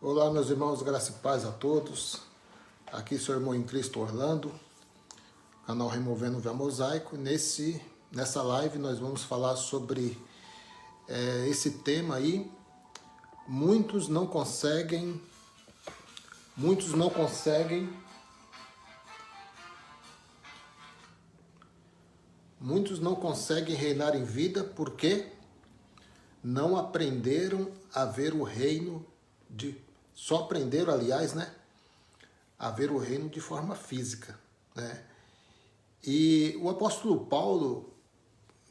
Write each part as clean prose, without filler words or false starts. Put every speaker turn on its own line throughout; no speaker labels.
Olá, meus irmãos, graça e paz a todos. Aqui seu irmão em Cristo Orlando, canal Removendo o Véu Mosaico. Nessa live nós vamos falar sobre esse tema aí. Muitos não conseguem reinar em vida porque não aprenderam a ver o reino só aprenderam, aliás, né, a ver o reino de forma física, né? E o apóstolo Paulo,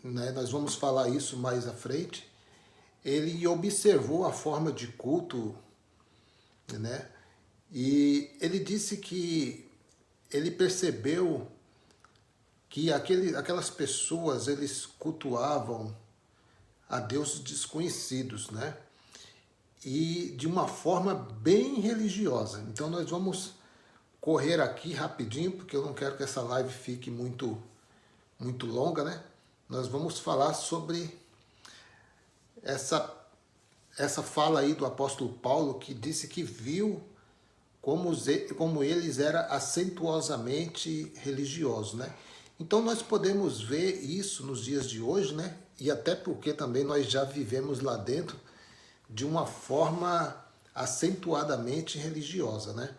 né, nós vamos falar isso mais à frente, ele observou a forma de culto, né? E ele disse que ele percebeu que aquelas pessoas, eles cultuavam a deuses desconhecidos, né? E de uma forma bem religiosa. Então nós vamos correr aqui rapidinho, porque eu não quero que essa live fique muito longa, né? Nós vamos falar sobre essa fala aí do apóstolo Paulo, que disse que viu como eles eram acentuosamente religiosos, né? Então nós podemos ver isso nos dias de hoje, né? E até porque também nós já vivemos lá dentro de uma forma acentuadamente religiosa, né?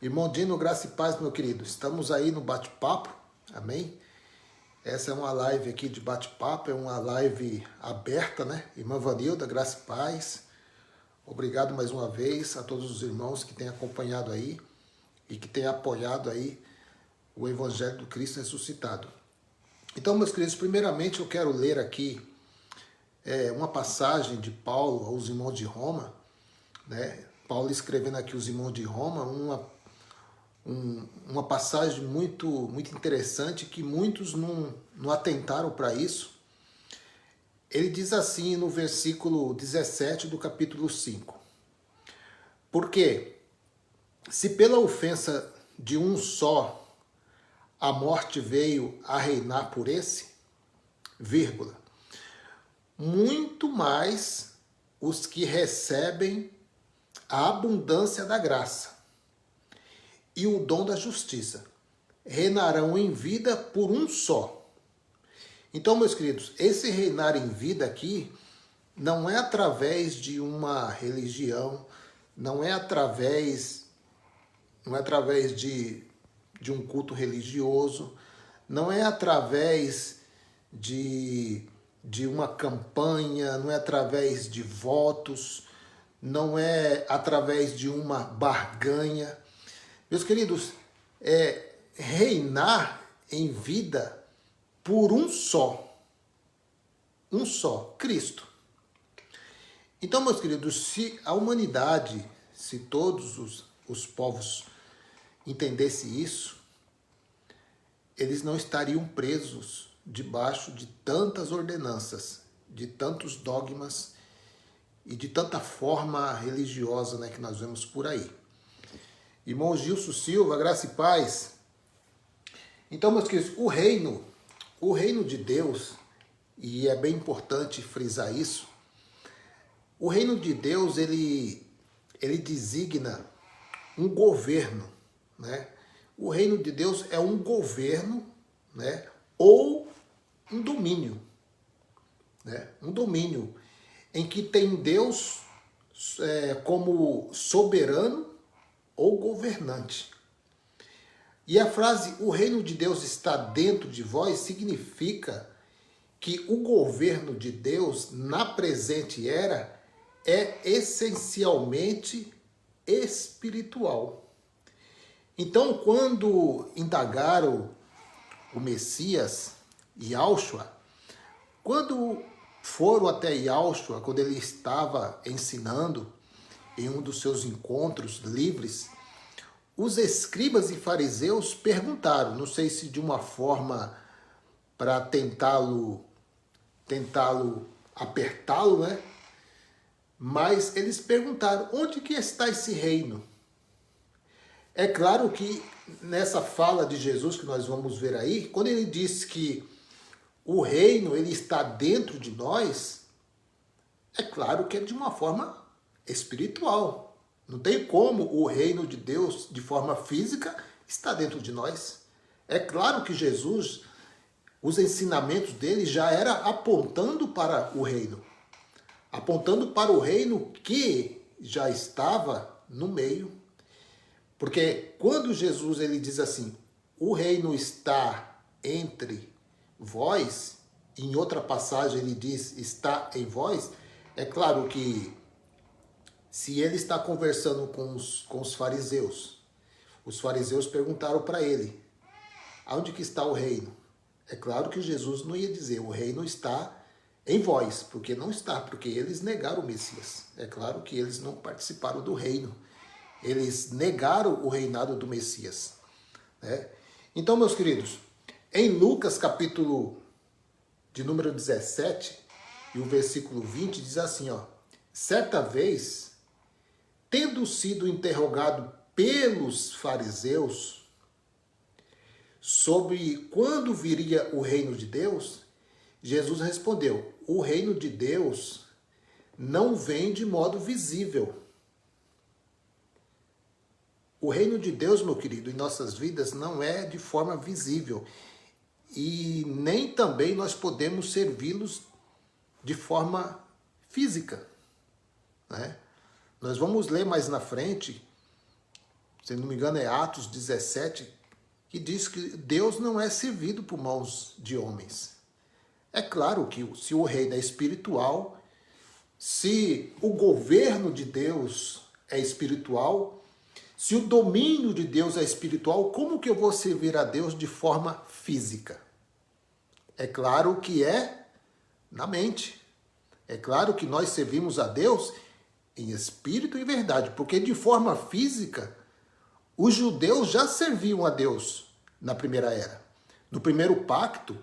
Irmão Dino, graça e paz, meu querido. Estamos aí no bate-papo, amém? Essa é uma live aqui de bate-papo, é uma live aberta, né? Irmã Vanilda, graça e paz. Obrigado mais uma vez a todos os irmãos que têm acompanhado aí e que têm apoiado aí o Evangelho do Cristo ressuscitado. Então, meus queridos, primeiramente eu quero ler aqui uma passagem de Paulo aos irmãos de Roma, né? Paulo escrevendo aqui os irmãos de Roma, uma passagem muito interessante que muitos não atentaram para isso. Ele diz assim no versículo 17 do capítulo 5. Porque se pela ofensa de um só a morte veio a reinar por esse, vírgula, muito mais os que recebem a abundância da graça e o dom da justiça reinarão em vida por um só. Então, meus queridos, esse reinar em vida aqui não é através de uma religião, não é através de um culto religioso, não é através de uma campanha, não é através de votos, não é através de uma barganha. Meus queridos, é reinar em vida por um só, Cristo. Então, meus queridos, se a humanidade, se todos os povos entendessem isso, eles não estariam presos debaixo de tantas ordenanças, de tantos dogmas e de tanta forma religiosa, né, que nós vemos por aí. Irmão Gilson Silva, graça e paz. Então, meus queridos, o reino de Deus, e é bem importante frisar isso, o reino de Deus, ele designa um governo, né? O reino de Deus é um governo, né? Ou um domínio, né? Um domínio em que tem Deus como soberano ou governante. E a frase "o reino de Deus está dentro de vós" significa que o governo de Deus na presente era é essencialmente espiritual. Então, quando indagaram o Messias, Yahushua, quando foram até Yahushua, quando ele estava ensinando em um dos seus encontros livres, os escribas e fariseus perguntaram, não sei se de uma forma para tentá-lo apertá-lo, né? Mas eles perguntaram, onde que está esse reino? É claro que nessa fala de Jesus que nós vamos ver aí, quando ele diz que o reino ele está dentro de nós, é claro que é de uma forma espiritual, Não tem como o reino de Deus, de forma física, estar dentro de nós. É claro que Jesus, os ensinamentos dele já era apontando para o reino. Apontando para o reino que já estava no meio. Porque quando Jesus ele diz assim, o reino está entre vós, em outra passagem ele diz está em vós, é claro que se ele está conversando com os fariseus perguntaram para ele, aonde que está o reino? É claro que Jesus não ia dizer, o reino está em vós, porque não está, porque eles negaram o Messias. É claro que eles não participaram do reino. Eles negaram o reinado do Messias. Né? Então, meus queridos, em Lucas capítulo de número 17, e o versículo 20, diz assim, ó, certa vez, tendo sido interrogado pelos fariseus sobre quando viria o reino de Deus, Jesus respondeu, o reino de Deus não vem de modo visível. O reino de Deus, meu querido, em nossas vidas não é de forma visível. E nem também nós podemos servi-los de forma física. Né? Nós vamos ler mais na frente, se não me engano é Atos 17, que diz que Deus não é servido por mãos de homens. É claro que se o reino é espiritual, se o governo de Deus é espiritual, se o domínio de Deus é espiritual, como que eu vou servir a Deus de forma física? É claro que é na mente. É claro que nós servimos a Deus em espírito e verdade, porque de forma física, os judeus já serviam a Deus na primeira era. No primeiro pacto,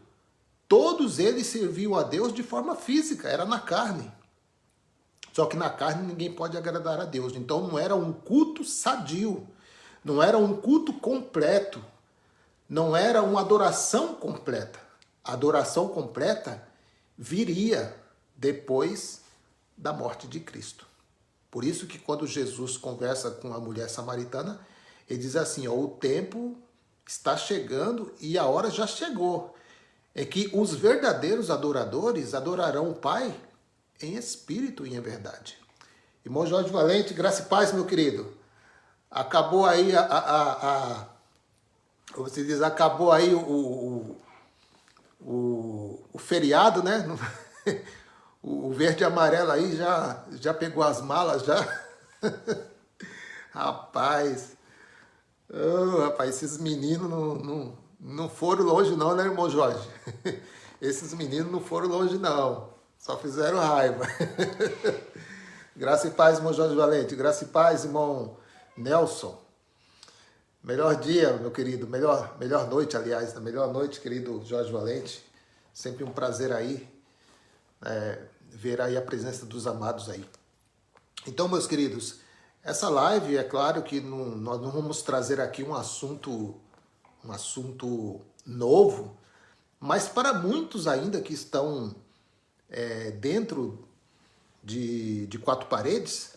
todos eles serviam a Deus de forma física, era na carne. Só que na carne ninguém pode agradar a Deus. Então não era um culto sadio, não era um culto completo, não era uma adoração completa. A adoração completa viria depois da morte de Cristo. Por isso que quando Jesus conversa com a mulher samaritana, ele diz assim, ó, o tempo está chegando e a hora já chegou. É que os verdadeiros adoradores adorarão o Pai em espírito e em verdade. Irmão Jorge Valente, graça e paz, meu querido. Acabou aí você diz, acabou aí o feriado, né? O verde e amarelo aí já pegou as malas, já. Rapaz, esses meninos não foram longe não, né, irmão Jorge? Esses meninos não foram longe não, só fizeram raiva. Graça e paz, irmão Jorge Valente. Graça e paz, irmão Nelson. Melhor dia, meu querido. Melhor noite, aliás. Melhor noite, querido Jorge Valente. Sempre um prazer aí ver aí a presença dos amados aí. Então, meus queridos, essa live, é claro que nós não vamos trazer aqui um assunto novo, mas para muitos ainda que estão dentro de quatro paredes,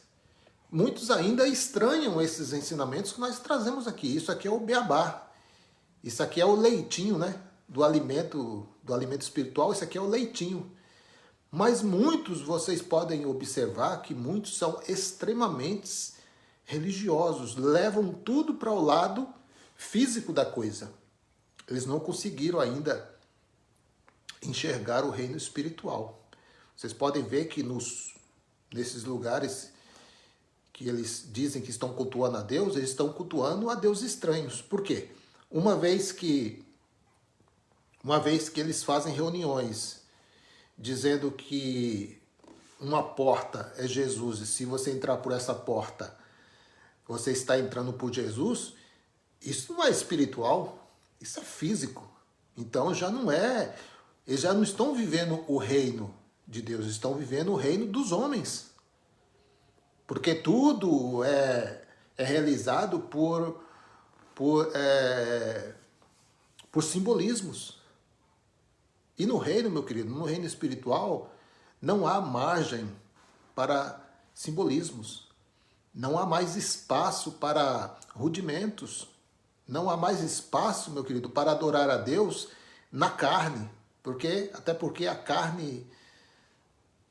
muitos ainda estranham esses ensinamentos que nós trazemos aqui. Isso aqui é o beabá. Isso aqui é o leitinho, né? Do alimento espiritual, isso aqui é o leitinho. Mas muitos, vocês podem observar que muitos são extremamente religiosos, levam tudo para o lado físico da coisa. Eles não conseguiram ainda enxergar o reino espiritual. Vocês podem ver que nesses lugares que eles dizem que estão cultuando a Deus, eles estão cultuando a deuses estranhos. Por quê? Uma vez que eles fazem reuniões dizendo que uma porta é Jesus e se você entrar por essa porta, você está entrando por Jesus, isso não é espiritual, isso é físico. Então eles já não estão vivendo o reino de Deus, estão vivendo o reino dos homens. Porque tudo é realizado por simbolismos. E no reino, meu querido, no reino espiritual, não há margem para simbolismos. Não há mais espaço para rudimentos. Não há mais espaço, meu querido, para adorar a Deus na carne. Até porque a carne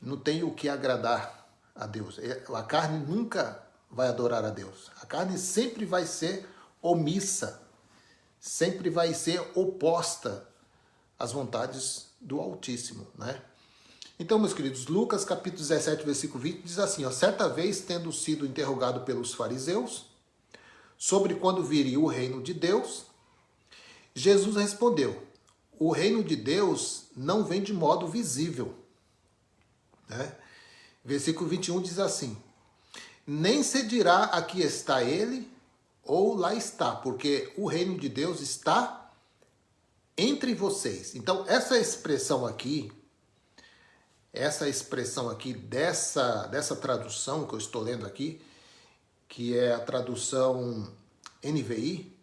não tem o que agradar a Deus. A carne nunca vai adorar a Deus. A carne sempre vai ser omissa, sempre vai ser oposta às vontades do Altíssimo, né? Então, meus queridos, Lucas capítulo 17, versículo 20 diz assim, ó, certa vez, tendo sido interrogado pelos fariseus sobre quando viria o reino de Deus, Jesus respondeu, o reino de Deus não vem de modo visível, né? Versículo 21 diz assim, nem se dirá aqui está ele ou lá está, porque o reino de Deus está entre vocês. Então, essa expressão aqui dessa tradução que eu estou lendo aqui, que é a tradução NVI,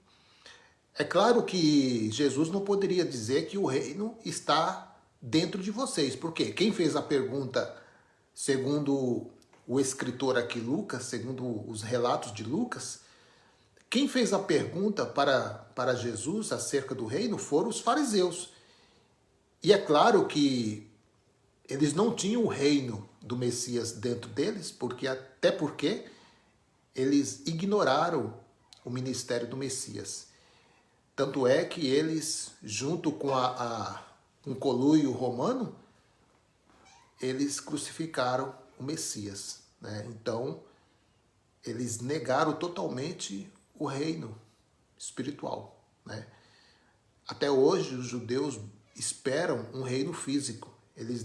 é claro que Jesus não poderia dizer que o reino está dentro de vocês. Por quê? Quem fez a pergunta, segundo o escritor aqui, Lucas, segundo os relatos de Lucas, quem fez a pergunta para Jesus acerca do reino foram os fariseus. E é claro que eles não tinham o reino do Messias dentro deles, até porque eles ignoraram o ministério do Messias. Tanto é que eles, junto com um conluio romano, eles crucificaram o Messias, né? Então, eles negaram totalmente o reino espiritual, né? Até hoje, os judeus esperam um reino físico. Eles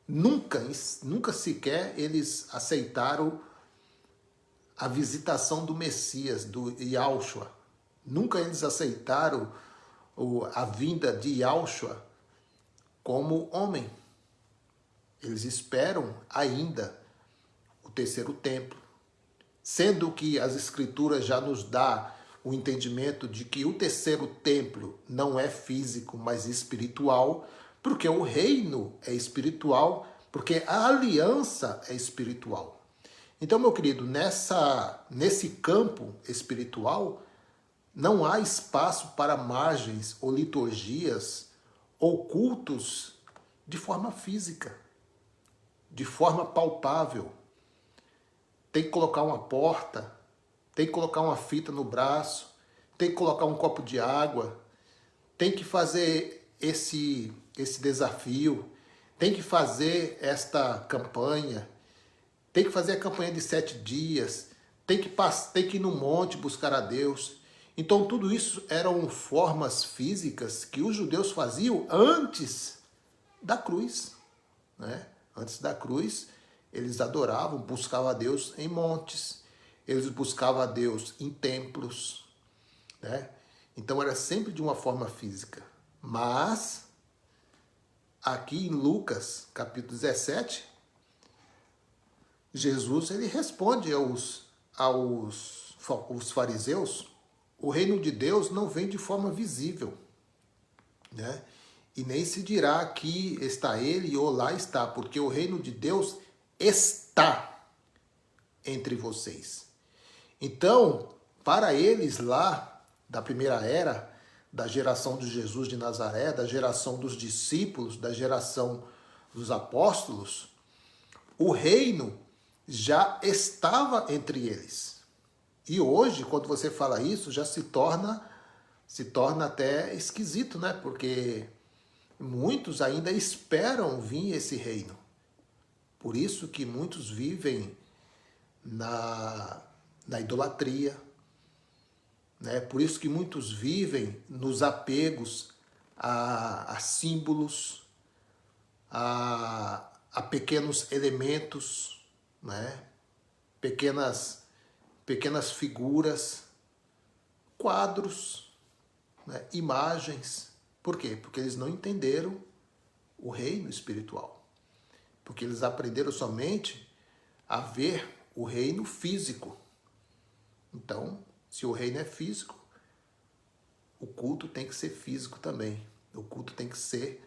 nunca sequer eles aceitaram a visitação do Messias, do Yahushua. Nunca eles aceitaram a vinda de Yahushua como homem. Eles esperam ainda o terceiro templo, sendo que as escrituras já nos dá o entendimento de que o terceiro templo não é físico, mas espiritual, porque o reino é espiritual, porque a aliança é espiritual. Então, meu querido, nesse campo espiritual, não há espaço para margens ou liturgias ou cultos de forma física, de forma palpável. Tem que colocar uma porta, tem que colocar uma fita no braço, tem que colocar um copo de água, tem que fazer esse desafio, tem que fazer esta campanha, tem que fazer a campanha de 7 dias, tem que ir no monte buscar a Deus. Então tudo isso eram formas físicas que os judeus faziam antes da cruz, né? Antes da cruz, eles adoravam, buscavam a Deus em montes, eles buscavam a Deus em templos, né? Então era sempre de uma forma física. Mas, aqui em Lucas, capítulo 17, Jesus ele responde aos fariseus, o reino de Deus não vem de forma visível, né? E nem se dirá aqui está ele ou lá está, porque o reino de Deus está entre vocês. Então, para eles lá, da primeira era, da geração de Jesus de Nazaré, da geração dos discípulos, da geração dos apóstolos, o reino já estava entre eles. E hoje, quando você fala isso, já se torna até esquisito, né? Porque muitos ainda esperam vir esse reino. Por isso que muitos vivem na idolatria, né? Por isso que muitos vivem nos apegos a símbolos, a pequenos elementos, né? Pequenas figuras, quadros, né? Imagens. Por quê? Porque eles não entenderam o reino espiritual. Porque eles aprenderam somente a ver o reino físico. Então, se o reino é físico, o culto tem que ser físico também. O culto tem que ser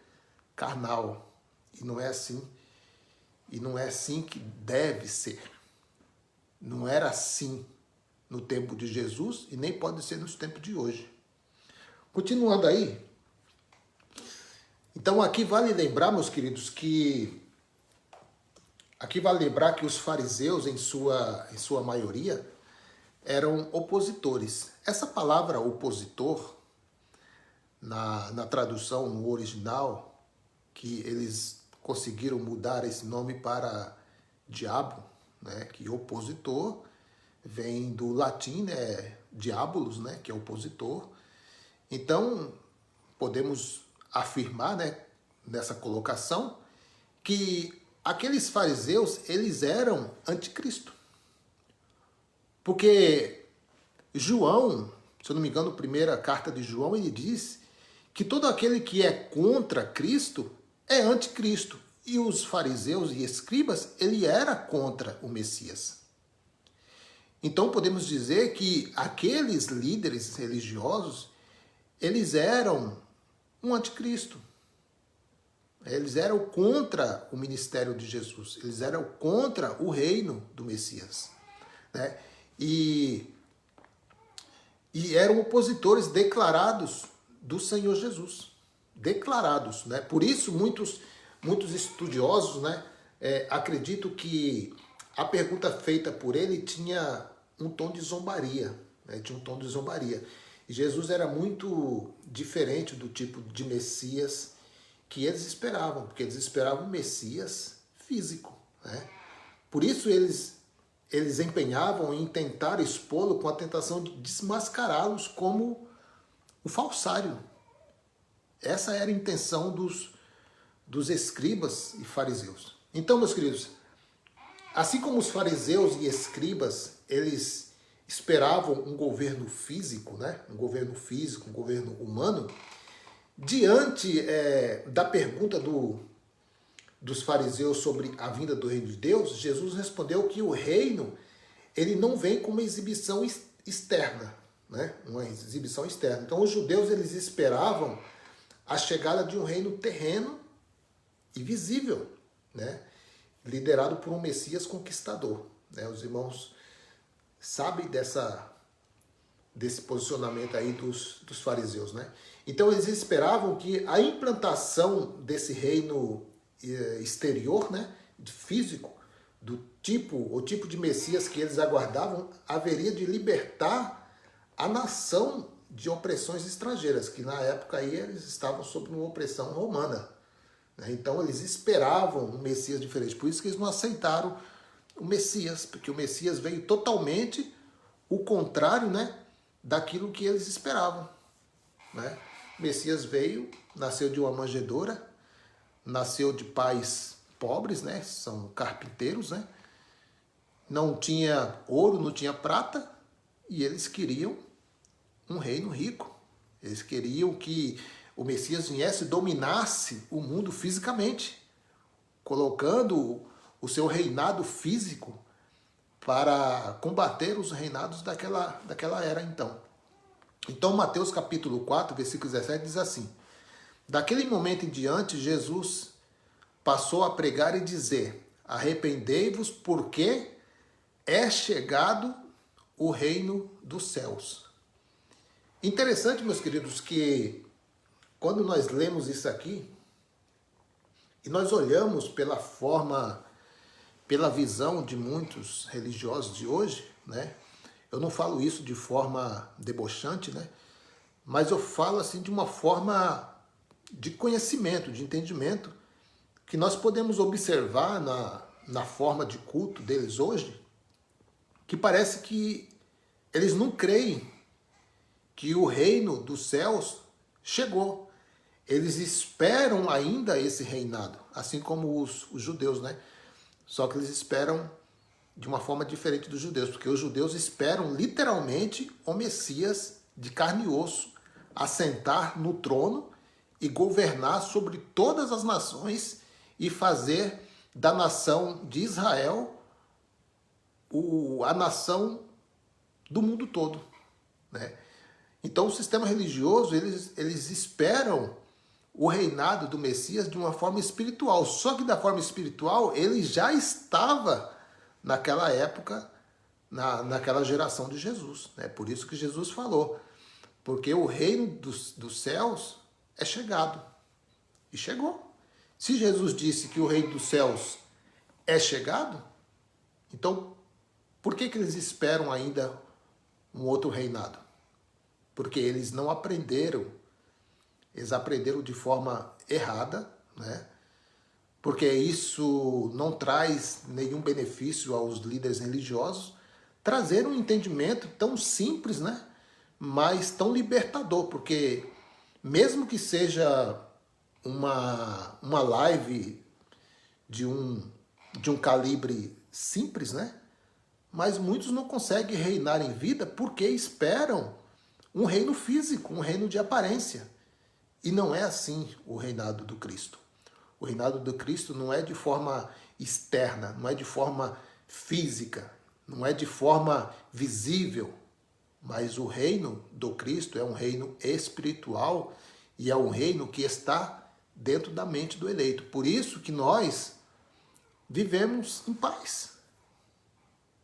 carnal. E não é assim que deve ser. Não era assim no tempo de Jesus e nem pode ser nos tempos de hoje. Continuando aí, então aqui vale lembrar, meus queridos, que os fariseus, em sua maioria, eram opositores. Essa palavra opositor, na tradução, no original, que eles conseguiram mudar esse nome para diabo, né? Que opositor vem do latim, né? Diabolos, né? Que é opositor. Então, podemos afirmar, né? Nessa colocação, que aqueles fariseus, eles eram anticristo. Porque João, se eu não me engano, a primeira carta de João, ele diz que todo aquele que é contra Cristo é anticristo. E os fariseus e escribas, ele era contra o Messias. Então podemos dizer que aqueles líderes religiosos, eles eram um anticristo. Eles eram contra o ministério de Jesus. Eles eram contra o reino do Messias, né? E eram opositores declarados do Senhor Jesus. Declarados, né? Por isso muitos estudiosos, né, acreditam que a pergunta feita por ele tinha um tom de zombaria. Né? Tinha um tom de zombaria. E Jesus era muito diferente do tipo de Messias que eles esperavam, porque eles esperavam um Messias físico. Né? Por isso eles empenhavam em tentar expô-lo com a tentação de desmascará-los como o falsário. Essa era a intenção dos escribas e fariseus. Então, meus queridos, assim como os fariseus e escribas, eles esperavam um governo físico, né? Um governo físico, um governo humano, diante da pergunta dos fariseus sobre a vinda do reino de Deus, Jesus respondeu que o reino, ele não vem com uma exibição externa, né? Uma exibição externa. Então os judeus, eles esperavam a chegada de um reino terreno e visível, né? Liderado por um Messias conquistador. Né? Os irmãos sabem desse posicionamento aí dos fariseus. Né? Então eles esperavam que a implantação desse reino exterior, né, físico, o tipo de Messias que eles aguardavam, haveria de libertar a nação de opressões estrangeiras, que na época aí eles estavam sob uma opressão romana. Então eles esperavam um Messias diferente, por isso que eles não aceitaram o Messias, porque o Messias veio totalmente o contrário, né, daquilo que eles esperavam. Né? O Messias veio, nasceu de uma manjedoura, nasceu de pais pobres, né, são carpinteiros, né? Não tinha ouro, não tinha prata, e eles queriam um reino rico. Eles queriam que o Messias viesse e dominasse o mundo fisicamente, colocando o seu reinado físico para combater os reinados daquela era então. Então Mateus capítulo 4, versículo 17 diz assim: daquele momento em diante, Jesus passou a pregar e dizer: arrependei-vos, porque é chegado o reino dos céus. Interessante, meus queridos, que quando nós lemos isso aqui, e nós olhamos pela visão de muitos religiosos de hoje, né? Eu não falo isso de forma debochante, né? Mas eu falo assim de uma forma de conhecimento, de entendimento, que nós podemos observar na forma de culto deles hoje, que parece que eles não creem que o reino dos céus chegou. Eles esperam ainda esse reinado, assim como os judeus, né? Só que eles esperam de uma forma diferente dos judeus, porque os judeus esperam literalmente o Messias de carne e osso assentar no trono e governar sobre todas as nações e fazer da nação de Israel a nação do mundo todo, né? Então o sistema religioso, eles esperam o reinado do Messias de uma forma espiritual. Só que da forma espiritual, ele já estava naquela época naquela geração de Jesus. É por isso que Jesus falou, porque o reino dos céus é chegado. E chegou. Se Jesus disse que o reino dos céus é chegado, então por que eles esperam ainda um outro reinado? Porque eles não aprenderam, eles aprenderam de forma errada, né? Porque isso não traz nenhum benefício aos líderes religiosos, trazer um entendimento tão simples, né? Mas tão libertador, porque mesmo que seja uma live de um calibre simples, né? Mas muitos não conseguem reinar em vida porque esperam um reino físico, um reino de aparência. E não é assim o reinado do Cristo. O reinado do Cristo não é de forma externa, não é de forma física, não é de forma visível, mas o reino do Cristo é um reino espiritual e é um reino que está dentro da mente do eleito. Por isso que nós vivemos em paz.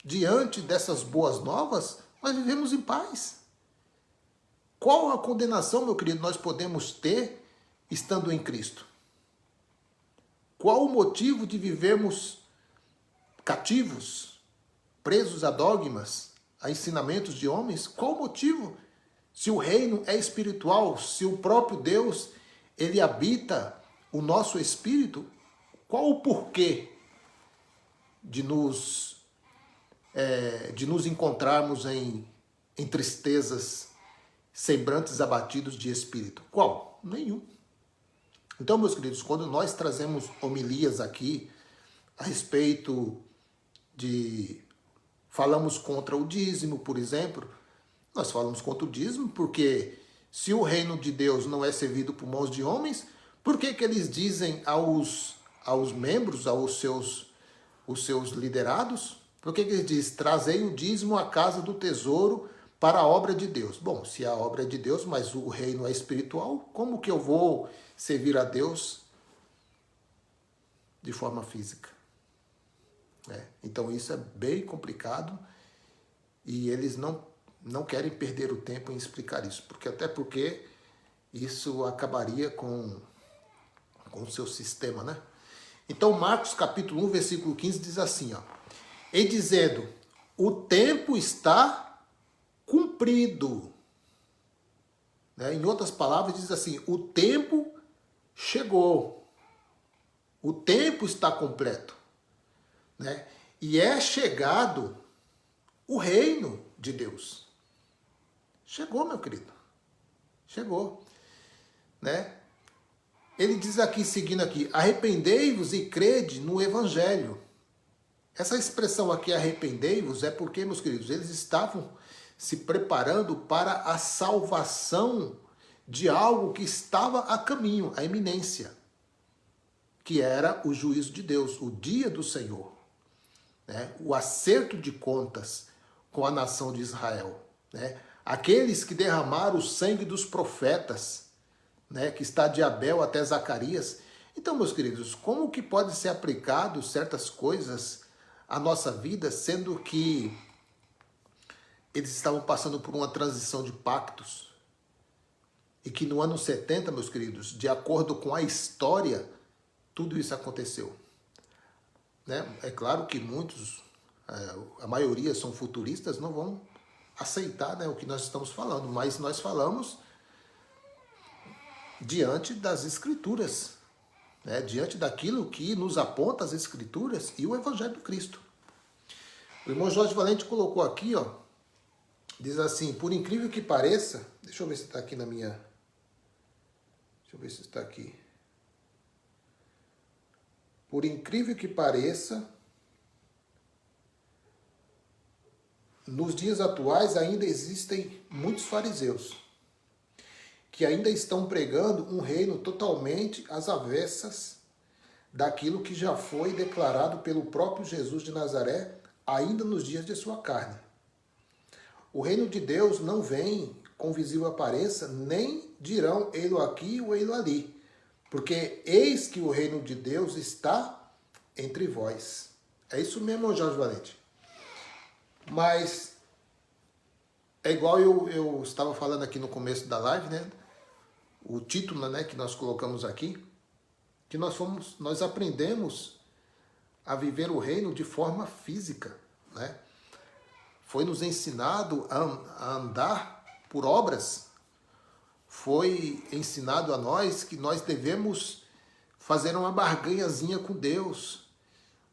Diante dessas boas novas, nós vivemos em paz. Qual a condenação, meu querido, nós podemos ter estando em Cristo? Qual o motivo de vivermos cativos, presos a dogmas, a ensinamentos de homens? Qual o motivo? Se o reino é espiritual, se o próprio Deus, ele habita o nosso espírito, qual o porquê de nos encontrarmos em tristezas, sembrantes abatidos de espírito? Qual? Nenhum. Então, meus queridos, quando nós trazemos homilias aqui a respeito de... falamos contra o dízimo, por exemplo, nós falamos contra o dízimo porque se o reino de Deus não é servido por mãos de homens, por que eles dizem aos membros, aos seus liderados, por que eles dizem, trazei o dízimo à casa do tesouro para a obra de Deus? Bom, se a obra é de Deus, mas o reino é espiritual, como que eu vou servir a Deus de forma física? Então isso é bem complicado e eles não querem perder o tempo em explicar isso, porque isso acabaria com o seu sistema, né? Então Marcos capítulo 1, versículo 15 diz assim, ó, e dizendo, o tempo está cumprido. Né? Em outras palavras, diz assim, o tempo chegou. O tempo está completo. Né? E é chegado o reino de Deus. Chegou, meu querido. Chegou. Né? Ele diz aqui, seguindo aqui, arrependei-vos e crede no Evangelho. Essa expressão aqui, arrependei-vos, é porque, meus queridos, eles estavam se preparando para a salvação de algo que estava a caminho, a iminência, que era o juízo de Deus, o dia do Senhor, né? O acerto de contas com a nação de Israel. Né? Aqueles que derramaram o sangue dos profetas, né? Que está de Abel até Zacarias. Então, meus queridos, como que pode ser aplicado certas coisas à nossa vida, sendo que eles estavam passando por uma transição de pactos e que no ano 70, meus queridos, de acordo com a história, tudo isso aconteceu. Né? É claro que muitos, a maioria são futuristas, não vão aceitar, né, o que nós estamos falando, mas nós falamos diante das Escrituras, né, diante daquilo que nos aponta as Escrituras e o Evangelho do Cristo. O irmão Jorge Valente colocou aqui, ó, diz assim, por incrível que pareça, deixa eu ver se está aqui na minha... Deixa eu ver se está aqui. Por incrível que pareça, nos dias atuais ainda existem muitos fariseus que ainda estão pregando um reino totalmente às avessas daquilo que já foi declarado pelo próprio Jesus de Nazaré ainda nos dias de sua carne. O reino de Deus não vem com visível aparência, nem dirão ele aqui ou ele ali, porque eis que o reino de Deus está entre vós. É isso mesmo, Jorge Valente. Mas é igual eu estava falando aqui no começo da live, né? O título, né, que nós colocamos aqui, que nós aprendemos a viver o reino de forma física, né? Foi nos ensinado a andar por obras. Foi ensinado a nós que nós devemos fazer uma barganhazinha com Deus.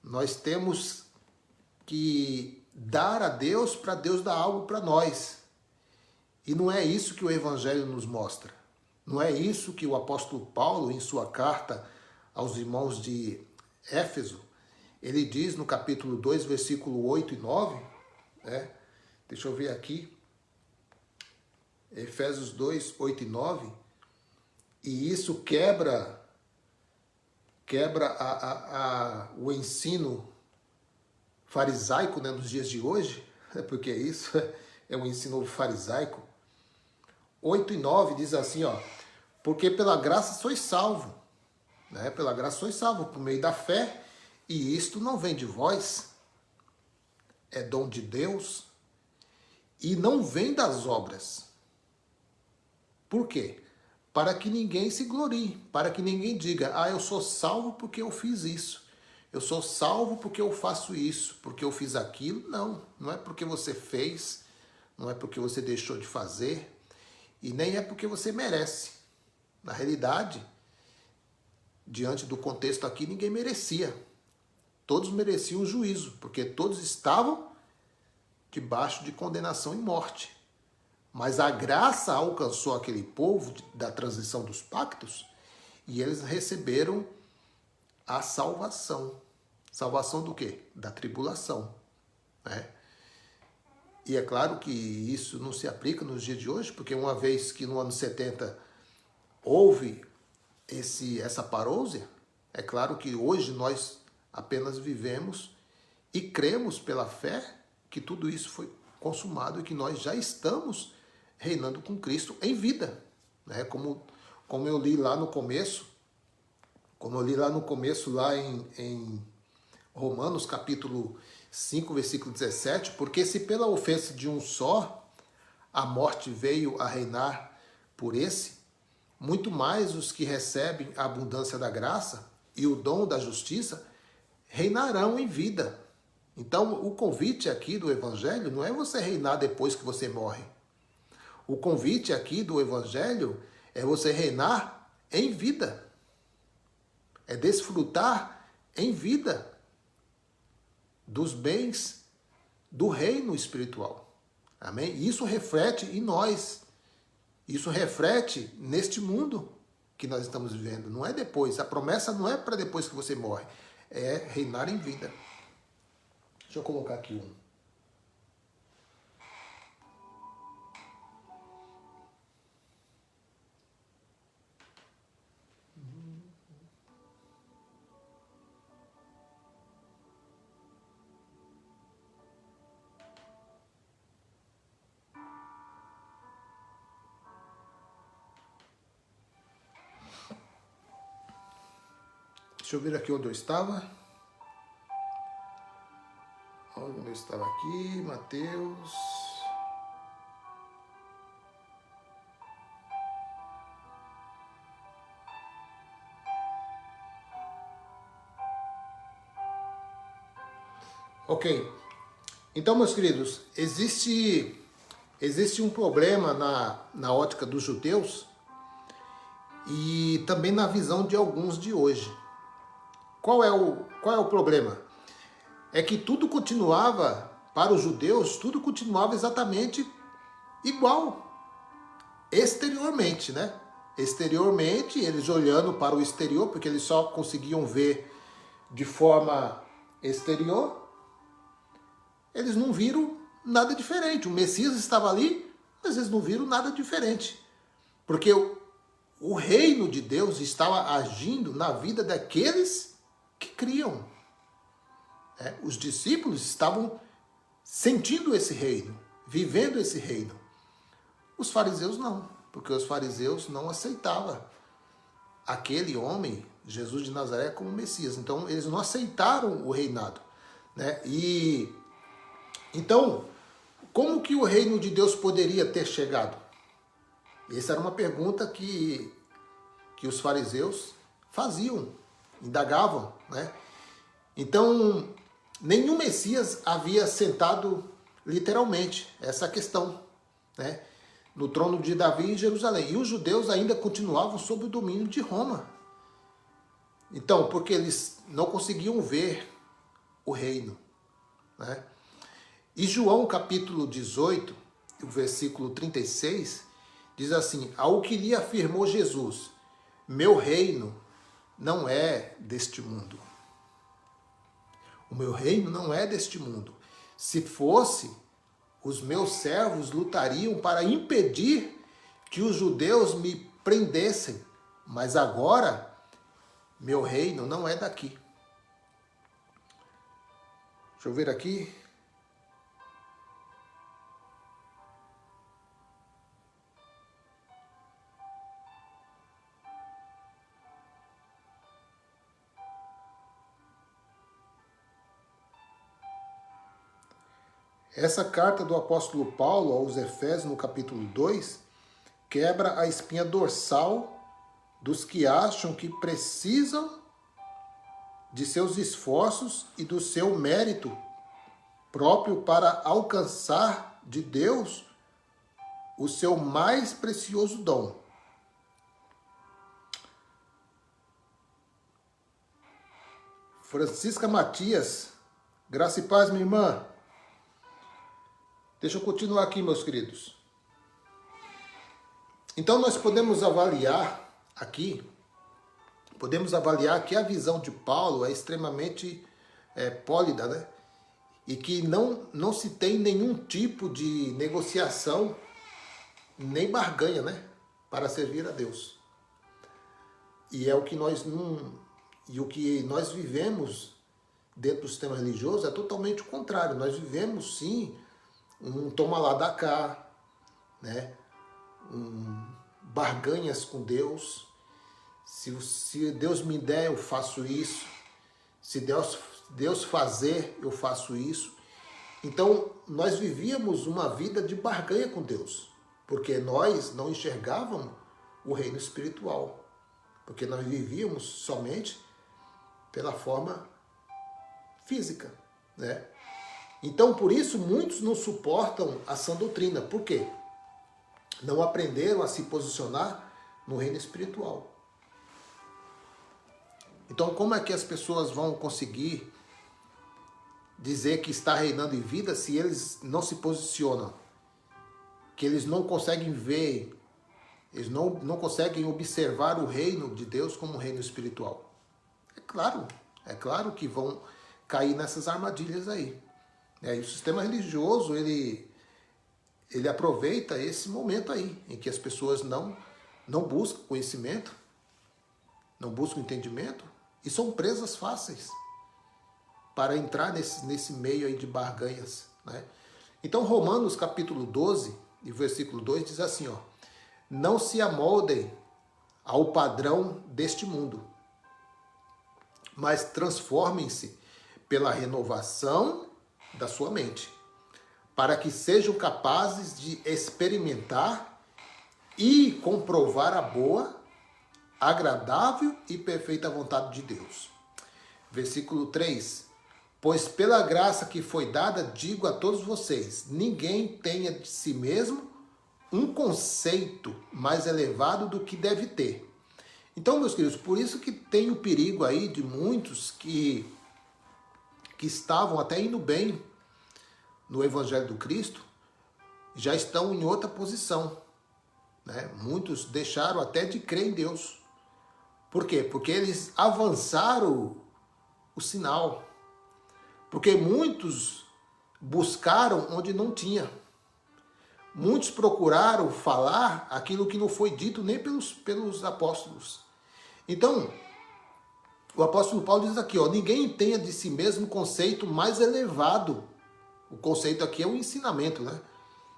Nós temos que dar a Deus para Deus dar algo para nós. E não é isso que o Evangelho nos mostra. Não é isso que o apóstolo Paulo, em sua carta aos irmãos de Éfeso, ele diz no capítulo 2, versículo 8 e 9, né? Deixa eu ver aqui, Efésios 2, 8 e 9, e isso quebra o ensino farisaico, né, nos dias de hoje, porque isso é um ensino farisaico. 8 e 9 diz assim, ó, porque pela graça sois salvo, né? Pela graça sois salvo, por meio da fé, e isto não vem de vós, é dom de Deus, e não vem das obras. Por quê? Para que ninguém se glorie, para que ninguém diga, eu sou salvo porque eu fiz isso, eu sou salvo porque eu faço isso, porque eu fiz aquilo. Não, não é porque você fez, não é porque você deixou de fazer, e nem é porque você merece. Na realidade, diante do contexto aqui, ninguém merecia. Todos mereciam o juízo, porque todos estavam debaixo de condenação e morte. Mas a graça alcançou aquele povo da transição dos pactos e eles receberam a salvação. Salvação do quê? Da tribulação, né? E é claro que isso não se aplica nos dias de hoje, porque uma vez que no ano 70 houve essa parousia, é claro que hoje nós apenas vivemos e cremos pela fé que tudo isso foi consumado e que nós já estamos reinando com Cristo em vida, né? Como eu li lá no começo, lá em Romanos capítulo 5, versículo 17, porque se pela ofensa de um só a morte veio a reinar por esse, muito mais os que recebem a abundância da graça e o dom da justiça reinarão em vida. Então, o convite aqui do Evangelho não é você reinar depois que você morre. O convite aqui do Evangelho é você reinar em vida. É desfrutar em vida dos bens do reino espiritual. Amém? Isso reflete em nós. Isso reflete neste mundo que nós estamos vivendo. Não é depois. A promessa não é para depois que você morre. É reinar em vida. Deixa eu colocar aqui um. Deixa eu ver aqui onde eu estava. Onde eu estava aqui, Mateus. Ok. Então, meus queridos, existe um problema na ótica dos judeus e também na visão de alguns de hoje. Qual é o problema? É que tudo continuava, para os judeus, tudo continuava exatamente igual, exteriormente, né? Exteriormente, eles olhando para o exterior, porque eles só conseguiam ver de forma exterior, eles não viram nada diferente. O Messias estava ali, mas eles não viram nada diferente. Porque o reino de Deus estava agindo na vida daqueles que criam. Os discípulos estavam sentindo esse reino, vivendo esse reino. Os fariseus não, porque os fariseus não aceitavam aquele homem, Jesus de Nazaré, como Messias. Então eles não aceitaram o reinado, né? E Então, como que o reino de Deus poderia ter chegado? Essa era uma pergunta que os fariseus faziam, indagavam, né? Então, nenhum Messias havia sentado literalmente essa questão, né? No trono de Davi em Jerusalém. E os judeus ainda continuavam sob o domínio de Roma. Então, porque eles não conseguiam ver o reino, né? E João capítulo 18, o versículo 36, diz assim: ao que lhe afirmou Jesus, meu reino não é deste mundo. O meu reino não é deste mundo. Se fosse, os meus servos lutariam para impedir que os judeus me prendessem. Mas agora, meu reino não é daqui. Deixa eu ver aqui. Essa carta do apóstolo Paulo aos Efésios, no capítulo 2, quebra a espinha dorsal dos que acham que precisam de seus esforços e do seu mérito próprio para alcançar de Deus o seu mais precioso dom. Francisca Matias, graça e paz, minha irmã. Deixa eu continuar aqui, meus queridos. Então nós podemos avaliar aqui, que a visão de Paulo é extremamente pólida, né? E que não se tem nenhum tipo de negociação, nem barganha, né? Para servir a Deus. E é o que o que nós vivemos dentro do sistema religioso é totalmente o contrário. Nós vivemos, sim, um toma lá da cá, né? Barganhas com Deus. Se Deus me der, eu faço isso. Se Deus fazer, eu faço isso. Então, nós vivíamos uma vida de barganha com Deus, porque nós não enxergávamos o reino espiritual, porque nós vivíamos somente pela forma física, né? Então, por isso, muitos não suportam a sã doutrina. Por quê? Não aprenderam a se posicionar no reino espiritual. Então, como é que as pessoas vão conseguir dizer que está reinando em vida se eles não se posicionam? Que eles não conseguem ver, eles não conseguem observar o reino de Deus como um reino espiritual. É claro que vão cair nessas armadilhas aí. E o sistema religioso, ele aproveita esse momento aí, em que as pessoas não buscam conhecimento, não buscam entendimento, e são presas fáceis para entrar nesse meio aí de barganhas, né? Então, Romanos capítulo 12, e versículo 2, diz assim, ó: não se amoldem ao padrão deste mundo, mas transformem-se pela renovação da sua mente, para que sejam capazes de experimentar e comprovar a boa, agradável e perfeita vontade de Deus. Versículo 3. Pois pela graça que foi dada, digo a todos vocês, ninguém tenha de si mesmo um conceito mais elevado do que deve ter. Então, meus queridos, por isso que tem o perigo aí de muitos que estavam até indo bem no Evangelho do Cristo, já estão em outra posição, né? Muitos deixaram até de crer em Deus. Por quê? Porque eles avançaram o sinal. Porque muitos buscaram onde não tinha. Muitos procuraram falar aquilo que não foi dito nem pelos apóstolos. Então, o apóstolo Paulo diz aqui, ó, ninguém tenha de si mesmo um conceito mais elevado. O conceito aqui é o ensinamento, né?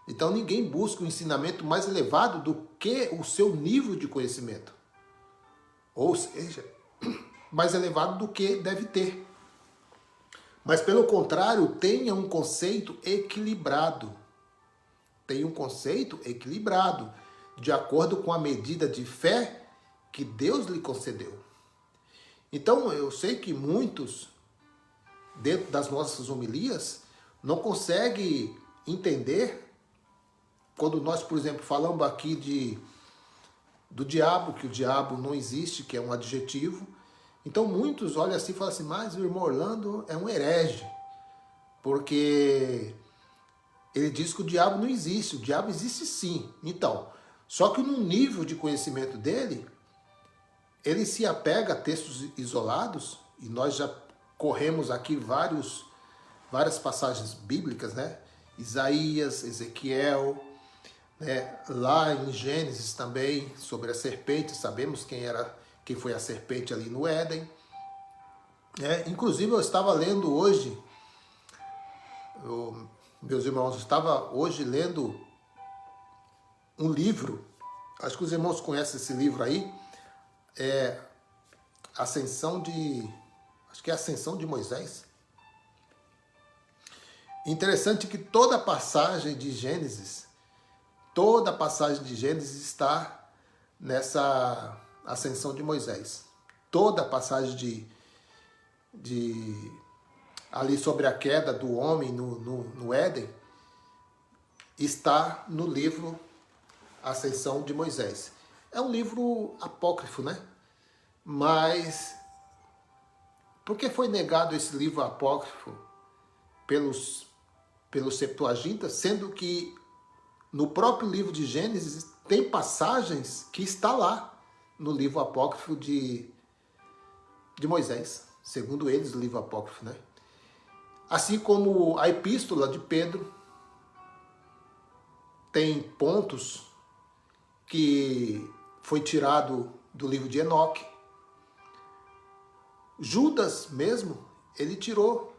Então ninguém busca um ensinamento mais elevado do que o seu nível de conhecimento. Ou seja, mais elevado do que deve ter. Mas, pelo contrário, tenha um conceito equilibrado. Tenha um conceito equilibrado, de acordo com a medida de fé que Deus lhe concedeu. Então, eu sei que muitos, dentro das nossas homilias, não conseguem entender, quando nós, por exemplo, falamos aqui do diabo, que o diabo não existe, que é um adjetivo. Então muitos olham assim e falam assim, mas o irmão Orlando é um herege, porque ele diz que o diabo não existe, o diabo existe sim. Então, só que no nível de conhecimento dele, ele se apega a textos isolados, e nós já corremos aqui várias passagens bíblicas, né? Isaías, Ezequiel, né? Lá em Gênesis também, sobre a serpente, sabemos quem foi a serpente ali no Éden. Inclusive eu estava lendo hoje, meus irmãos, eu estava hoje lendo um livro, acho que os irmãos conhecem esse livro aí, acho que é Ascensão de Moisés. Interessante que toda a passagem de Gênesis está nessa ascensão de Moisés. Toda a passagem ali sobre a queda do homem no Éden está no livro Ascensão de Moisés. É um livro apócrifo, né? Mas por que foi negado esse livro apócrifo pelos Septuagintas, sendo que no próprio livro de Gênesis tem passagens que está lá no livro apócrifo de Moisés, segundo eles, o livro apócrifo, né? Assim como a epístola de Pedro tem pontos que foi tirado do livro de Enoque. Judas mesmo, ele tirou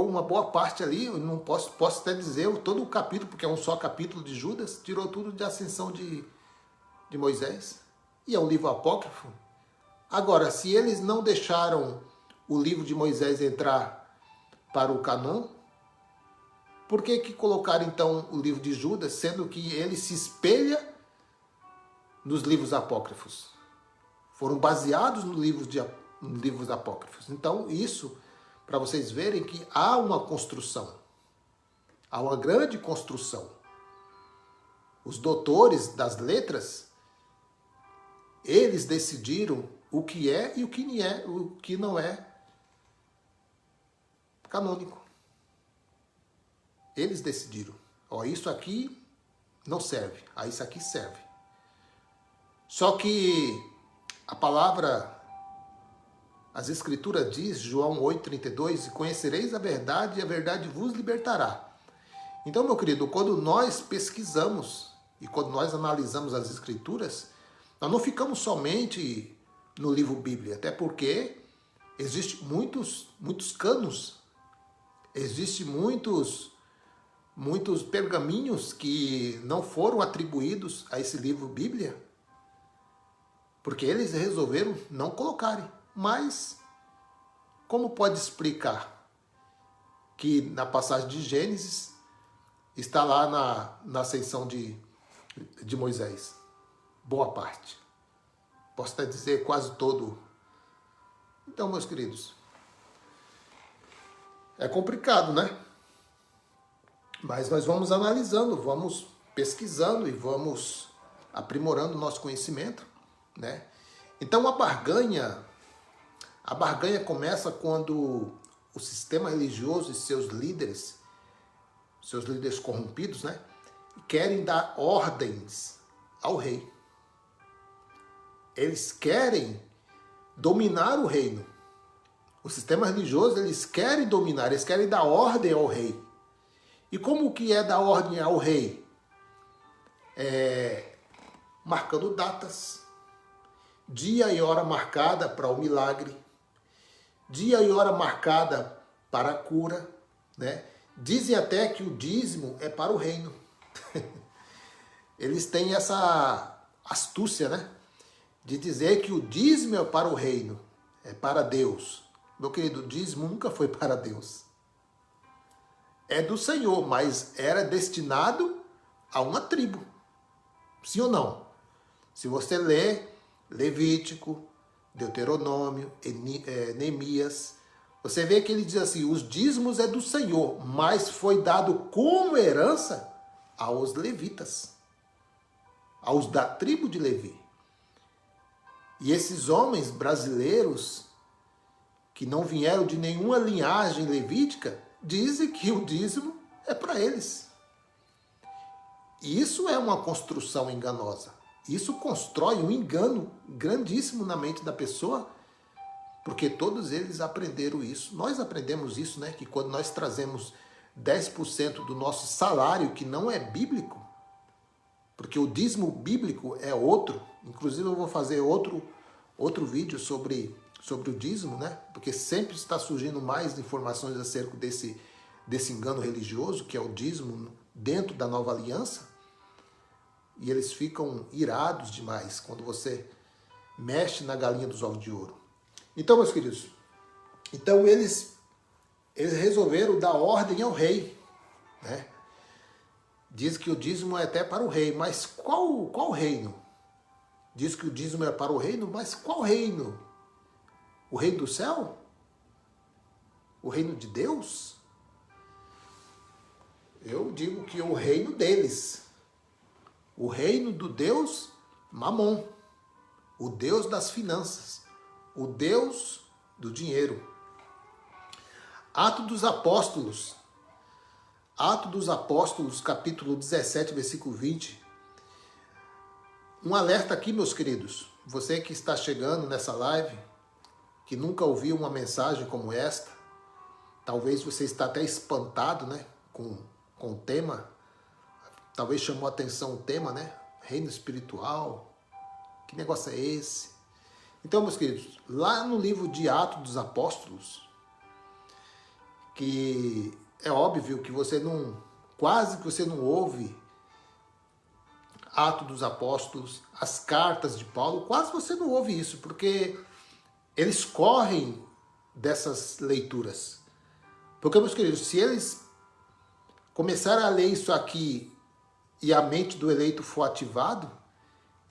uma boa parte ali, eu não posso até dizer todo o capítulo, porque é um só capítulo de Judas, tirou tudo de ascensão de Moisés. E é um livro apócrifo. Agora, se eles não deixaram o livro de Moisés entrar para o canon, por que colocaram então o livro de Judas, sendo que ele se espelha nos livros apócrifos? Foram baseados nos livros apócrifos. Então, isso, para vocês verem que há uma construção. Há uma grande construção. Os doutores das letras, eles decidiram o que é e o que não é canônico. Eles decidiram. Isso aqui não serve. Isso aqui serve. Só que a palavra, as escrituras diz, João 8,32, conhecereis a verdade e a verdade vos libertará. Então, meu querido, quando nós pesquisamos e quando nós analisamos as escrituras, nós não ficamos somente no livro Bíblia, até porque existem muitos canos, existem muitos pergaminhos que não foram atribuídos a esse livro Bíblia, porque eles resolveram não colocarem. Mas como pode explicar que na passagem de Gênesis está lá na ascensão de Moisés? Boa parte. Posso até dizer quase todo. Então, meus queridos, é complicado, né? Mas nós vamos analisando, vamos pesquisando e vamos aprimorando o nosso conhecimento, né? Então a barganha começa quando o sistema religioso e seus líderes corrompidos, né, querem dar ordens ao rei. Eles querem dominar o reino. O sistema religioso, eles querem dominar, eles querem dar ordem ao rei. E como que é dar ordem ao rei? Marcando datas, dia e hora marcada para o milagre, dia e hora marcada para a cura, né? Dizem até que o dízimo é para o reino. Eles têm essa astúcia, né? De dizer que o dízimo é para o reino, é para Deus. Meu querido, o dízimo nunca foi para Deus. É do Senhor, mas era destinado a uma tribo. Sim ou não? Se você lê Levítico, Deuteronômio, Neemias, você vê que ele diz assim, os dízimos é do Senhor, mas foi dado como herança aos levitas, aos da tribo de Levi. E esses homens brasileiros, que não vieram de nenhuma linhagem levítica, dizem que o dízimo é para eles. E isso é uma construção enganosa. Isso constrói um engano grandíssimo na mente da pessoa, porque todos eles aprenderam isso. Nós aprendemos isso, né? Que quando nós trazemos 10% do nosso salário, que não é bíblico, porque o dízimo bíblico é outro, inclusive eu vou fazer outro vídeo sobre o dízimo, né? Porque sempre está surgindo mais informações acerca desse engano religioso, que é o dízimo dentro da nova aliança. E eles ficam irados demais quando você mexe na galinha dos ovos de ouro. Então, meus queridos, eles resolveram dar ordem ao rei, né? Diz que o dízimo é até para o rei, mas qual reino? Diz que o dízimo é para o reino, mas qual reino? O reino do céu? O reino de Deus? Eu digo que o reino deles. O reino do Deus Mamon. O Deus das finanças. O Deus do dinheiro. Atos dos Apóstolos. Atos dos Apóstolos, capítulo 17, versículo 20. Um alerta aqui, meus queridos. Você que está chegando nessa live, que nunca ouviu uma mensagem como esta, talvez você está até espantado, né, com o tema, talvez chamou a atenção o tema, né, reino espiritual, que negócio é esse? Então, meus queridos, lá no livro de Atos dos Apóstolos, que é óbvio que quase que você não ouve Atos dos Apóstolos, as cartas de Paulo, quase você não ouve isso, porque eles correm dessas leituras. Porque, meus queridos, se eles começarem a ler isso aqui e a mente do eleito for ativado,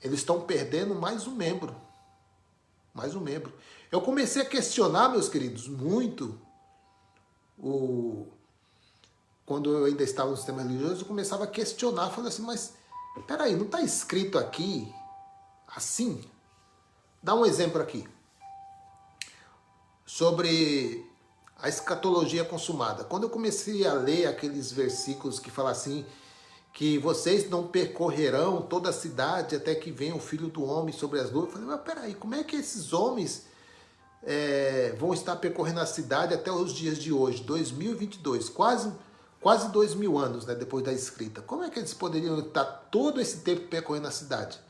eles estão perdendo mais um membro. Mais um membro. Eu comecei a questionar, meus queridos, muito quando eu ainda estava no sistema religioso, eu começava a questionar, falando assim, mas peraí, não está escrito aqui assim? Dá um exemplo aqui. Sobre a escatologia consumada. Quando eu comecei a ler aqueles versículos que falam assim, que vocês não percorrerão toda a cidade até que venha o Filho do Homem sobre as nuvens, eu falei, mas peraí, como é que esses homens vão estar percorrendo a cidade até os dias de hoje, 2022, quase 2000 anos, né, depois da escrita? Como é que eles poderiam estar todo esse tempo percorrendo a cidade?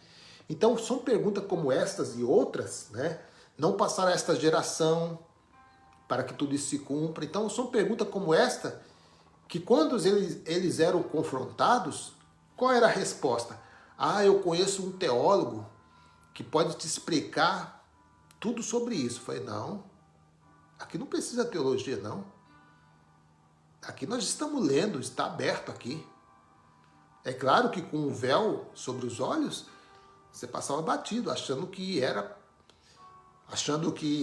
Então, são perguntas como estas e outras, né? Não passar a esta geração para que tudo isso se cumpra. Então, são perguntas como esta que quando eles eram confrontados, qual era a resposta? Ah, eu conheço um teólogo que pode te explicar tudo sobre isso. Eu falei, não, aqui não precisa teologia, não. Aqui nós estamos lendo, está aberto aqui. É claro que com o véu sobre os olhos, você passava batido, achando que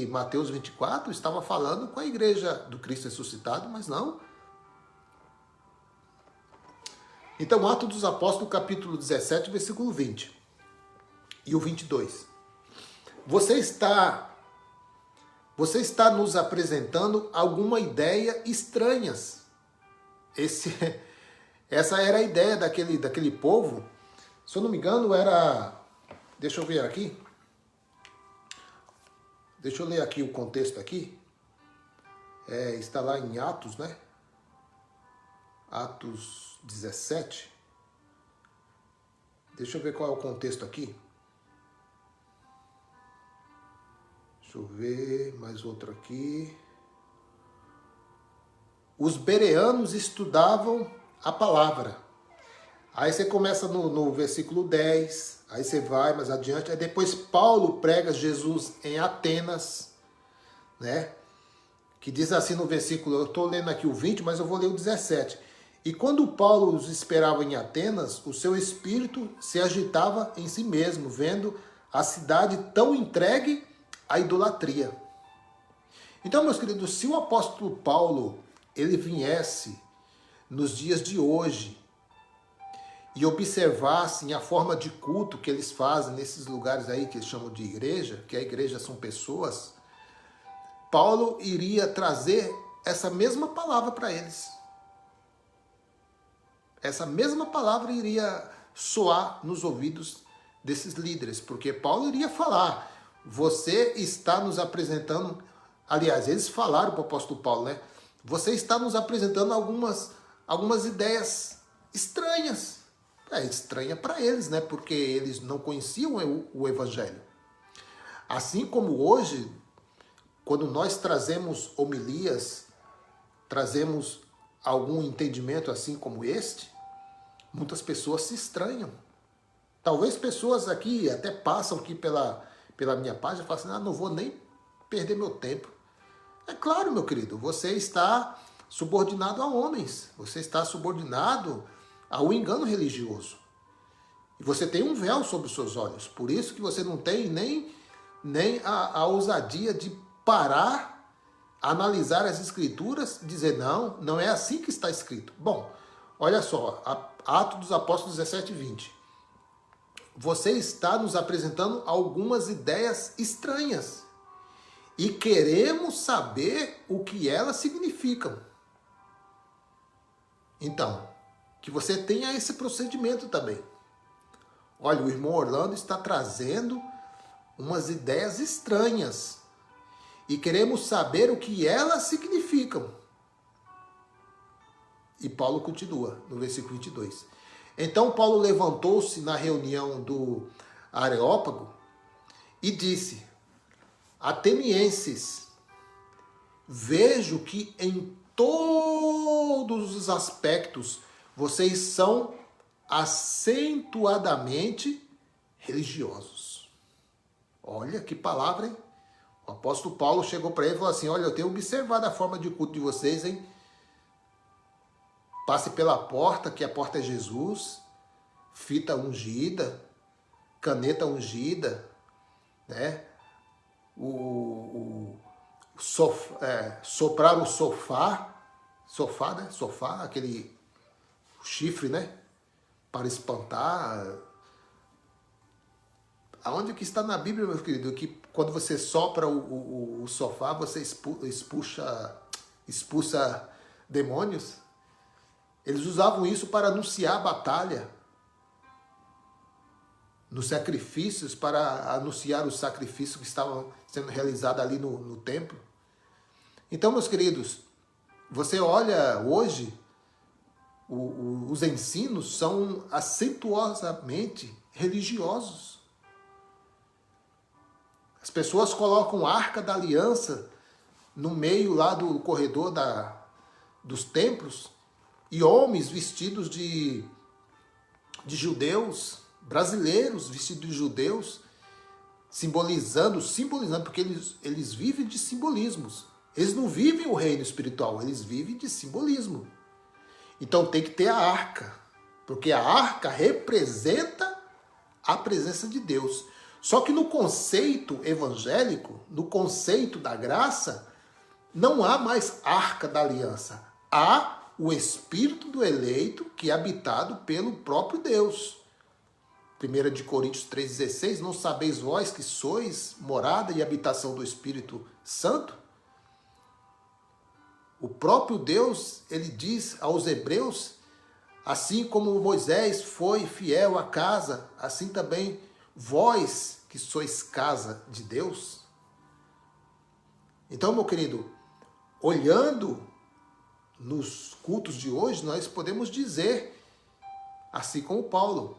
Mateus 24 estava falando com a igreja do Cristo ressuscitado, mas não. Então, Atos dos Apóstolos, capítulo 17, versículo 20 e o 22. Você está nos apresentando alguma ideia estranhas. Essa era a ideia daquele povo. Se eu não me engano, era... Deixa eu ver aqui. Deixa eu ler aqui o contexto aqui. Está lá em Atos, né? Atos 17. Deixa eu ver qual é o contexto aqui. Deixa eu ver mais outro aqui. Os bereanos estudavam a palavra. Aí você começa no versículo 10, aí você vai mais adiante. Aí depois Paulo prega Jesus em Atenas, né? que diz assim no versículo, eu estou lendo aqui o 20, mas eu vou ler o 17. E quando Paulo os esperava em Atenas, o seu espírito se agitava em si mesmo, vendo a cidade tão entregue à idolatria. Então, meus queridos, se o apóstolo Paulo ele viesse nos dias de hoje e observassem a forma de culto que eles fazem nesses lugares aí que eles chamam de igreja, que a igreja são pessoas, Paulo iria trazer essa mesma palavra para eles. Essa mesma palavra iria soar nos ouvidos desses líderes, porque Paulo iria falar, você está nos apresentando, aliás, eles falaram para o apóstolo Paulo, né? Você está nos apresentando algumas ideias estranhas. É estranha para eles, né? Porque eles não conheciam o evangelho. Assim como hoje, quando nós trazemos homilias, trazemos algum entendimento assim como este, muitas pessoas se estranham. Talvez pessoas aqui até passam aqui pela minha página e falam assim, não vou nem perder meu tempo. É claro, meu querido, você está subordinado a homens, você está subordinado ao engano religioso. E você tem um véu sobre os seus olhos, por isso que você não tem nem a ousadia de parar, analisar as escrituras, dizer não é assim que está escrito. Bom, olha só, Atos dos Apóstolos 17, 20. Você está nos apresentando algumas ideias estranhas e queremos saber o que elas significam. Então, que você tenha esse procedimento também. Olha, o irmão Orlando está trazendo umas ideias estranhas e queremos saber o que elas significam. E Paulo continua no versículo 22. Então Paulo levantou-se na reunião do Areópago e disse, atenienses, vejo que em todos os aspectos vocês são acentuadamente religiosos. Olha que palavra, hein? O apóstolo Paulo chegou para ele e falou assim, olha, eu tenho observado a forma de culto de vocês, hein? Passe pela porta, que a porta é Jesus, fita ungida, caneta ungida, né? Soprar o sofá, né? Sofá, aquele chifre, né? Para espantar. Aonde que está na Bíblia, meu querido, que quando você sopra o sofá, você expulsa demônios? Eles usavam isso para anunciar a batalha, nos sacrifícios, para anunciar os sacrifícios que estavam sendo realizados ali no templo. Então, meus queridos, você olha hoje, os ensinos são acentuosamente religiosos. As pessoas colocam a Arca da Aliança no meio lá do corredor dos templos, e homens vestidos de judeus, brasileiros vestidos de judeus, simbolizando, porque eles vivem de simbolismos. Eles não vivem o reino espiritual, eles vivem de simbolismo. Então tem que ter a arca, porque a arca representa a presença de Deus. Só que no conceito evangélico, no conceito da graça, não há mais arca da aliança. Há o espírito do eleito que é habitado pelo próprio Deus. 1 Coríntios 3,16, não sabeis vós que sois morada e habitação do Espírito Santo? O próprio Deus, ele diz aos hebreus, assim como Moisés foi fiel à casa, assim também vós que sois casa de Deus. Então, meu querido, olhando nos cultos de hoje, nós podemos dizer, assim como Paulo,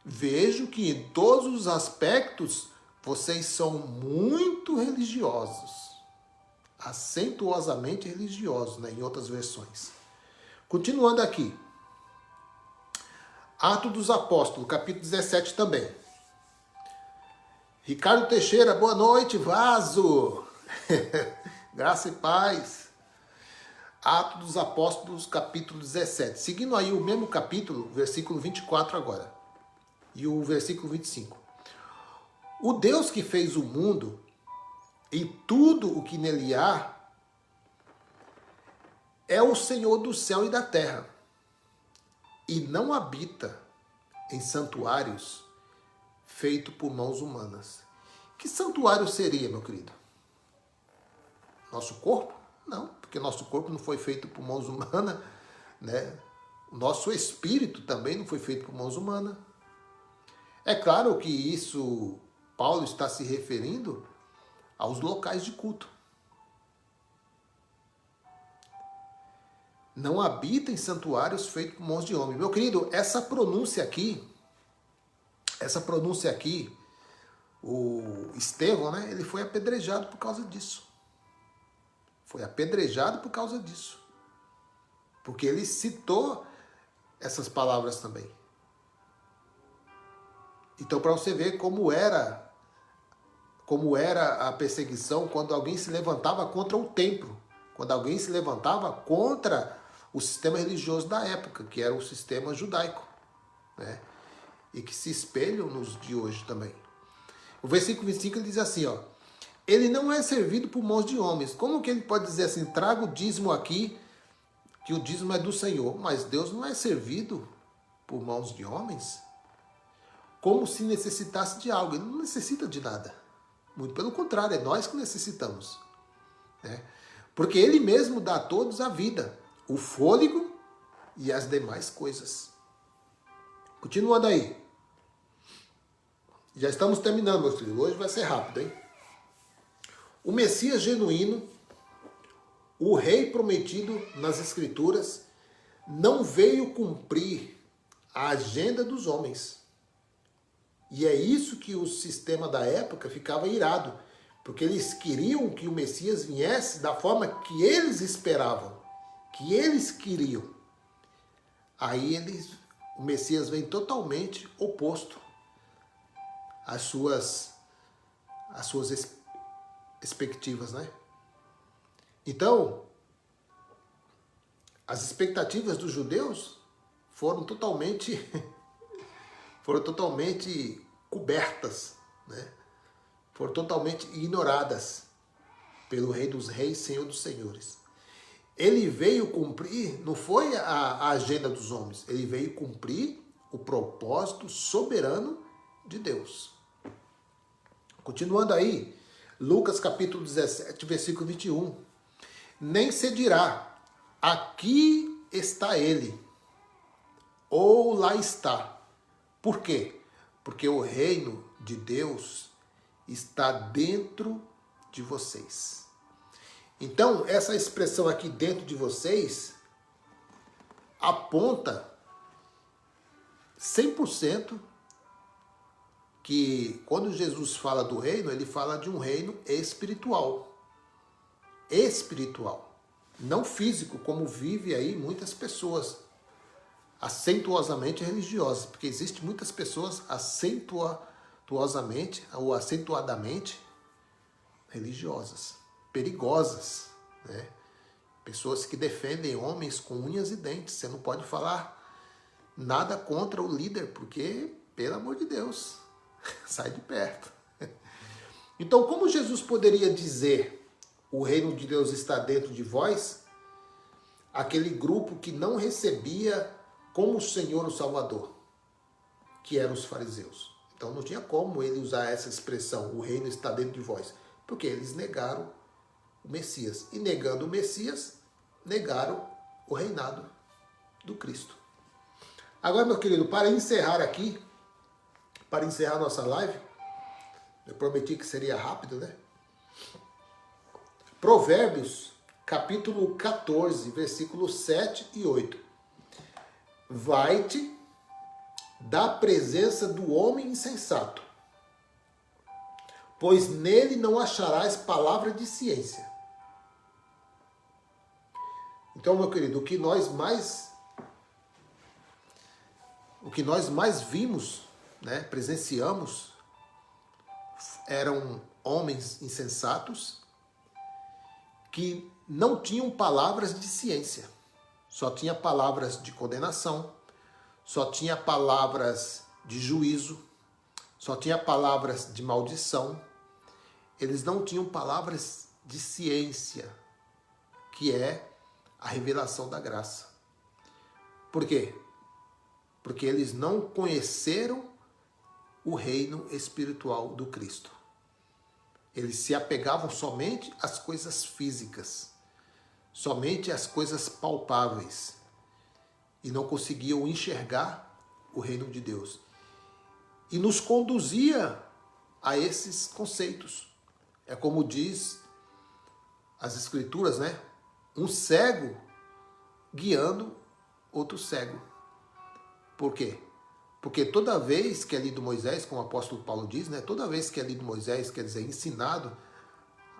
vejo que em todos os aspectos vocês são muito religiosos, acentuosamente religiosos, né, em outras versões. Continuando aqui, Atos dos Apóstolos, capítulo 17 também. Ricardo Teixeira, boa noite, vaso. Graça e paz. Atos dos Apóstolos, capítulo 17. Seguindo aí o mesmo capítulo, versículo 24 agora. E o versículo 25. O Deus que fez o mundo e tudo o que nele há é o Senhor do céu e da terra. E não habita em santuários feitos por mãos humanas. Que santuário seria, meu querido? Nosso corpo? Não, porque nosso corpo não foi feito por mãos humanas, né? O nosso espírito também não foi feito por mãos humanas. É claro que isso, Paulo está se referindo aos locais de culto. Não habita em santuários feitos por mãos de homem. Meu querido, essa pronúncia aqui, o Estevão, né? Ele foi apedrejado por causa disso. Foi apedrejado por causa disso. Porque ele citou essas palavras também. Então, para você ver como era a perseguição quando alguém se levantava contra o templo, quando alguém se levantava contra o sistema religioso da época, que era o sistema judaico, né? E que se espelham nos de hoje também. O versículo 25 ele diz assim, ó: ele não é servido por mãos de homens. Como que ele pode dizer assim, traga o dízimo aqui, que o dízimo é do Senhor, mas Deus não é servido por mãos de homens? Como se necessitasse de algo. Ele não necessita de nada. Muito pelo contrário, é nós que necessitamos, né? Porque ele mesmo dá a todos a vida, o fôlego e as demais coisas. Continuando aí. Já estamos terminando, meus filhos. Hoje vai ser rápido, hein? O Messias genuíno, o rei prometido nas Escrituras, não veio cumprir a agenda dos homens. E é isso que o sistema da época ficava irado, porque eles queriam que o Messias viesse da forma que eles esperavam, que eles queriam. Aí o Messias vem totalmente oposto às suas expectativas, né? Então, as expectativas dos judeus foram totalmente cobertas, né? Foram totalmente ignoradas pelo Rei dos Reis, Senhor dos Senhores. Ele veio cumprir, não foi a agenda dos homens, ele veio cumprir o propósito soberano de Deus. Continuando aí, Lucas capítulo 17, versículo 21. Nem se dirá, aqui está ele, ou lá está. Por quê? Porque o reino de Deus está dentro de vocês. Então, essa expressão aqui dentro de vocês aponta 100% que quando Jesus fala do reino, ele fala de um reino espiritual. Espiritual. Não físico, como vive aí muitas pessoas acentuosamente religiosas, porque existem muitas pessoas acentuosamente ou acentuadamente religiosas, perigosas, né? Pessoas que defendem homens com unhas e dentes. Você não pode falar nada contra o líder, porque, pelo amor de Deus, sai de perto. Então, como Jesus poderia dizer o reino de Deus está dentro de vós, aquele grupo que não recebia como o Senhor o Salvador, que eram os fariseus? Então não tinha como ele usar essa expressão, o reino está dentro de vós, porque eles negaram o Messias. E negando o Messias, negaram o reinado do Cristo. Agora, meu querido, para encerrar aqui, para encerrar nossa live, eu prometi que seria rápido, né? Provérbios, capítulo 14, versículos 7 e 8. Vai-te da presença do homem insensato, pois nele não acharás palavra de ciência. Então, meu querido, o que nós mais vimos, né, presenciamos, eram homens insensatos que não tinham palavras de ciência. Só tinha palavras de condenação, só tinha palavras de juízo, só tinha palavras de maldição. Eles não tinham palavras de ciência, que é a revelação da graça. Por quê? Porque eles não conheceram o reino espiritual do Cristo. Eles se apegavam somente às coisas físicas, somente às coisas palpáveis, e não conseguiam enxergar o reino de Deus. E nos conduzia a esses conceitos. É como diz as Escrituras, né? Um cego guiando outro cego. Por quê? Porque toda vez que é lido Moisés, como o apóstolo Paulo diz, né? Toda vez que é lido Moisés, quer dizer, ensinado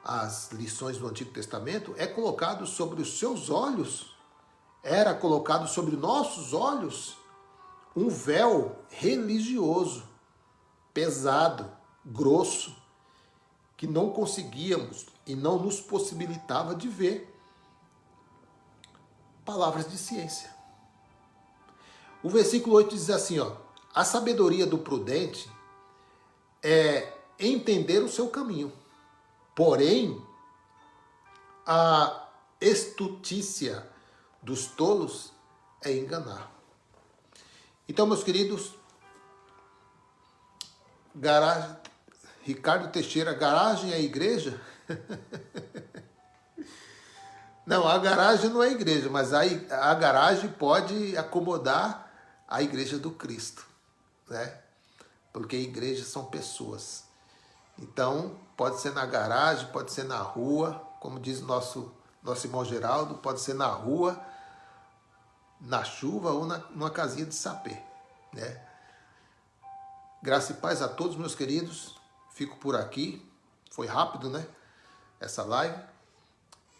as lições do Antigo Testamento, é colocado sobre os seus olhos, era colocado sobre nossos olhos um véu religioso, pesado, grosso, que não conseguíamos e não nos possibilitava de ver palavras de ciência. O versículo 8 diz assim, ó: a sabedoria do prudente é entender o seu caminho, porém a estutícia dos tolos é enganar. Então, meus queridos, Ricardo Teixeira, garagem é igreja? Não, a garagem não é igreja, mas a garagem pode acomodar a igreja do Cristo, né? Porque igrejas são pessoas. Então, pode ser na garagem, pode ser na rua, como diz nosso irmão Geraldo, pode ser na rua, na chuva ou numa casinha de sapê, né? Graça e paz a todos, meus queridos. Fico por aqui. Foi rápido, né? Essa live.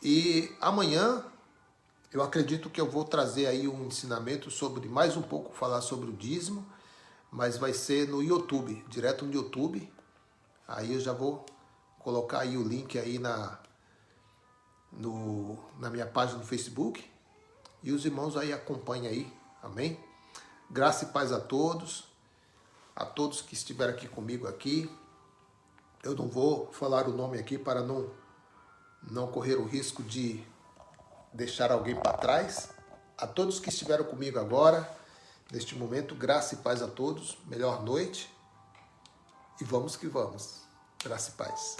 E amanhã eu acredito que eu vou trazer aí um ensinamento sobre, mais um pouco, falar sobre o dízimo, mas vai ser no YouTube, direto no YouTube. Aí eu já vou colocar aí o link aí na minha página no Facebook. E os irmãos aí acompanhem aí, amém? Graça e paz a todos que estiveram aqui comigo aqui. Eu não vou falar o nome aqui para não correr o risco de deixar alguém para trás. A todos que estiveram comigo agora, neste momento, graça e paz a todos, melhor noite e vamos que vamos. Graça e paz.